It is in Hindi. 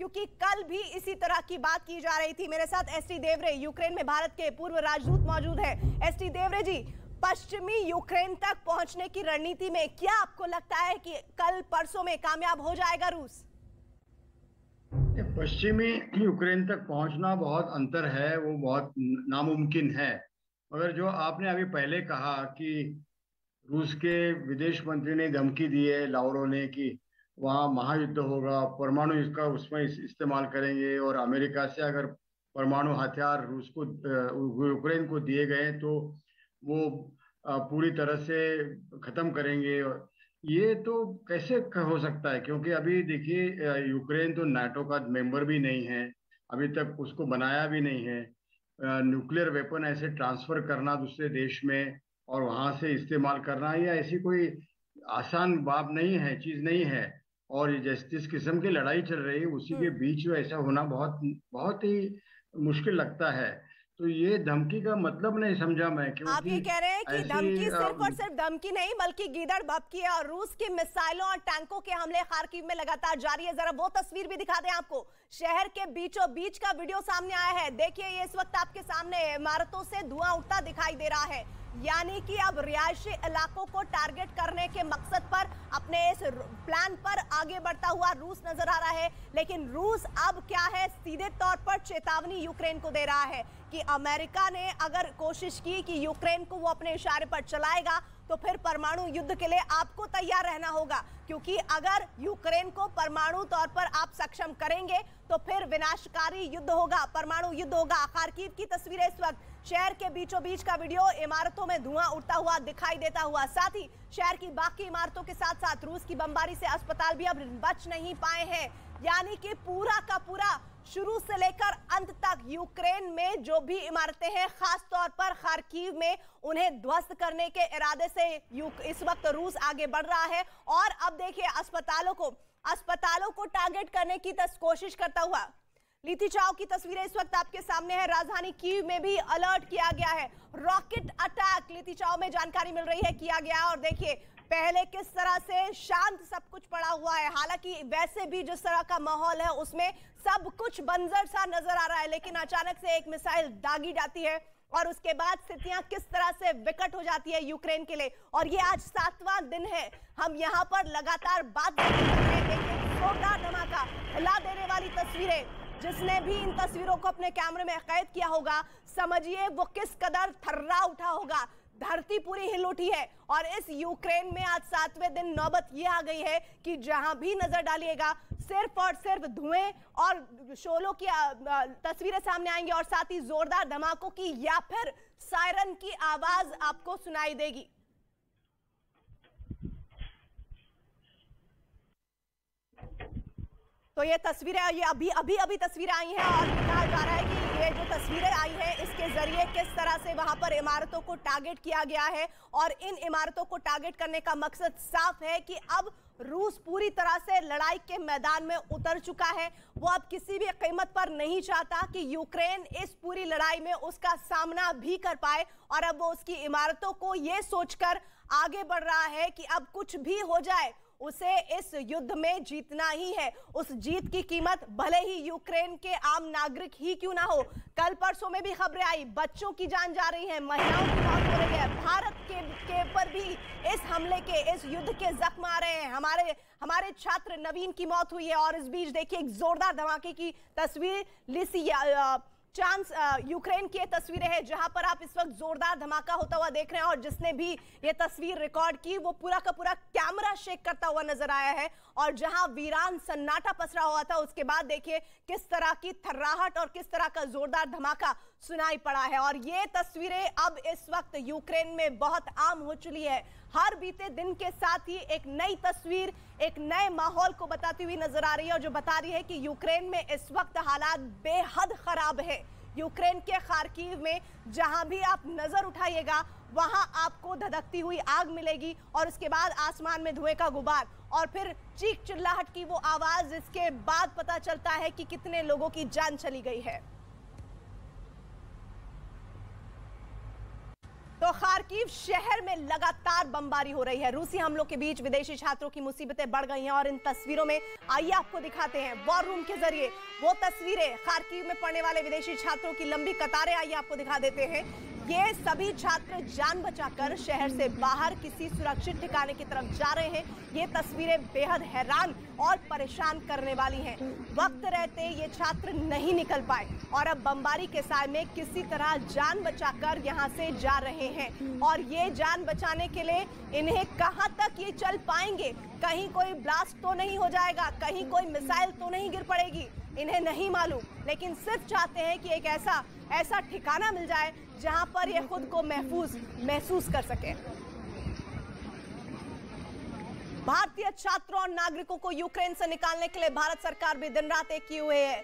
क्योंकि कल भी इसी तरह की बात की जा रही थी। मेरे साथ एसटी देवरे, यूक्रेन में भारत के पूर्व राजदूत मौजूद है। एसटी देवरे जी, पश्चिमी यूक्रेन तक पहुंचने की रणनीति में क्या आपको लगता है कि कल परसों में कामयाब हो जाएगा रूस? पश्चिमी यूक्रेन तक पहुंचना बहुत अंतर है, वो बहुत नामुमकिन है। मगर जो आपने अभी पहले कहा कि रूस के विदेश मंत्री ने धमकी दी है, लावरोव ने, कि वहाँ महायुद्ध होगा, परमाणु इसका उसमें इस्तेमाल करेंगे, और अमेरिका से अगर परमाणु हथियार रूस को यूक्रेन को दिए गए तो वो पूरी तरह से खत्म करेंगे। ये तो कैसे हो सकता है? क्योंकि अभी देखिए, यूक्रेन तो नाटो का मेंबर भी नहीं है, अभी तक उसको बनाया भी नहीं है। न्यूक्लियर वेपन ऐसे ट्रांसफर करना दूसरे देश में और वहां से इस्तेमाल करना, ये ऐसी कोई आसान बात नहीं है, चीज नहीं है। और ये जिस किस्म की लड़ाई चल रही है उसी के बीच में ऐसा होना बहुत बहुत ही मुश्किल लगता है। तो ये धमकी का मतलब नहीं समझा मैं, आप क्योंकि ये कह रहे हैं कि ऐसी धमकी सिर्फ और सिर्फ धमकी नहीं बल्कि गीदड़ भभकी है और रूस की मिसाइलों और टैंकों के हमले खार्किव में लगातार जारी है। जरा वो तस्वीर भी दिखा दें आपको। शहर के बीचों बीच का वीडियो सामने आया है। देखिए, ये इस वक्त आपके सामने इमारतों से धुआं उठता दिखाई दे रहा है। यानी कि अब रिहायशी इलाकों को टारगेट करने के मकसद पर अपने इस प्लान पर आगे बढ़ता हुआ रूस नजर आ रहा है। लेकिन रूस अब क्या है, सीधे तौर पर चेतावनी यूक्रेन को दे रहा है कि अमेरिका ने अगर कोशिश की कि यूक्रेन को वो अपने इशारे पर चलाएगा तो फिर परमाणु युद्ध के लिए आपको तैयार रहना होगा, क्योंकि अगर यूक्रेन को परमाणु तौर पर आप सक्षम करेंगे तो फिर विनाशकारी युद्ध होगा, परमाणु युद्ध होगा। खार्किव की तस्वीरें इस वक्त, शहर के बीचों बीच का वीडियो, इमारतों में धुआं उड़ता हुआ दिखाई देता हुआ, साथ ही शहर की बाकी इमारतों के साथ साथ रूस की बमबारी से अस्पताल भी अब बच नहीं पाए हैं। यानी कि पूरा का पूरा शुरू से लेकर अंत तक यूक्रेन में जो भी इमारतें हैं, खास तौर पर खार्किव में, उन्हें ध्वस्त करने के इरादे से इस वक्त रूस आगे बढ़ रहा है। और अब देखिए, अस्पतालों को टारगेट करने की कोशिश करता हुआ लिथिचाओ की तस्वीरें इस वक्त आपके सामने है। राजधानी कीव में भी अलर्ट किया गया है। रॉकेट अटैक लिथिचाओ में जानकारी मिल रही है किया गया है। और देखिए पहले किस तरह से शांत सब कुछ पड़ा हुआ है, हालांकि वैसे भी जिस तरह का माहौल है उसमें सब कुछ बंजर सा नजर आ रहा है, लेकिन अचानक से एक मिसाइल दागी जाती है और उसके बाद स्थितियां किस तरह से विकट हो जाती है यूक्रेन के लिए। और ये आज 7वां दिन है, हम यहाँ पर लगातार बात कर रहे हैं। जोरदार धमाका, हिला देने वाली तस्वीरें। जिसने भी इन तस्वीरों को अपने कैमरे में कैद किया होगा, समझिए वो किस कदर थर्रा उठा होगा। धरती पूरी हिल उठी है। और इस यूक्रेन में आज 7वें दिन नौबत ये आ गई है कि जहां भी नजर डालिएगा सिर्फ और सिर्फ धुएं और शोलों की तस्वीरें सामने आएंगी और साथ ही जोरदार धमाकों की या फिर सायरन की आवाज आपको सुनाई देगी। तो ये तस्वीरें, ये अभी तस्वीरें आई हैं और कहा जा रहा है कि ये जो तस्वीरें आई हैं इसके जरिए किस तरह से वहां पर इमारतों को टारगेट किया गया है। और इन इमारतों को टारगेट करने का मकसद साफ है कि अब रूस पूरी तरह से लड़ाई के मैदान में उतर चुका है। वो अब किसी भी कीमत पर नहीं चाहता कि यूक्रेन इस पूरी लड़ाई में उसका सामना भी कर पाए। और अब वो उसकी इमारतों को ये सोचकर आगे बढ़ रहा है कि अब कुछ भी हो जाए उसे इस युद्ध में जीतना ही है। उस जीत की कीमत भले ही यूक्रेन के आम नागरिक ही क्यों ना हो। कल परसों में भी खबरें आई, बच्चों की जान जा रही है, महिलाओं की मौत हो रही है। भारत के पर भी इस हमले के, इस युद्ध के जख्म आ रहे हैं। हमारे छात्र नवीन की मौत हुई है। और इस बीच देखिए एक जोरदार धमाके की तस्वीर, यूक्रेन की तस्वीरें हैं जहां पर आप इस वक्त जोरदार धमाका होता हुआ देख रहे हैं। और जिसने भी ये तस्वीर रिकॉर्ड की वो पूरा का पूरा कैमरा शेक करता हुआ नजर आया है। और जहां वीरान सन्नाटा पसरा हुआ था उसके बाद देखिए किस तरह की थर्राहट और किस तरह का जोरदार धमाका सुनाई पड़ा है। और ये तस्वीरें अब इस वक्त यूक्रेन में बहुत आम हो चुकी है। हर बीते दिन के साथ ही एक नई तस्वीर, एक नए माहौल को बताती हुई नजर आ रही है और जो बता रही है कि यूक्रेन में इस वक्त हालात बेहद खराब है। यूक्रेन के खार्किव में जहां भी आप नजर उठाइएगा वहां आपको धधकती हुई आग मिलेगी और उसके बाद आसमान में धुएं का गुबार और फिर चीख चिल्लाहट की वो आवाज। इसके बाद पता चलता है कि कितने लोगों की जान चली गई है। तो खार्किव शहर में लगातार बमबारी हो रही है। रूसी हमलों के बीच विदेशी छात्रों की मुसीबतें बढ़ गई हैं और इन तस्वीरों में आइए आपको दिखाते हैं वॉर रूम के जरिए वो तस्वीरें। खार्किव में पढ़ने वाले विदेशी छात्रों की लंबी कतारें आइए आपको दिखा देते हैं। ये सभी छात्र जान बचाकर शहर से बाहर किसी सुरक्षित ठिकाने की तरफ जा रहे हैं। ये तस्वीरें बेहद हैरान और परेशान करने वाली हैं। वक्त रहते ये छात्र नहीं निकल पाए और अब बमबारी के साय में किसी तरह जान बचाकर यहाँ से जा रहे हैं। और ये जान बचाने के लिए इन्हें कहां तक ये चल पाएंगे, कहीं कोई ब्लास्ट तो नहीं हो जाएगा, कहीं कोई मिसाइल तो नहीं गिर पड़ेगी, इन्हें नहीं मालूम। लेकिन सिर्फ चाहते हैं कि एक ऐसा ठिकाना मिल जाए जहां पर ये खुद को महसूस कर सके। भारतीय छात्रों और नागरिकों को यूक्रेन से निकालने के लिए भारत सरकार भी दिन रात एक किए हुए है।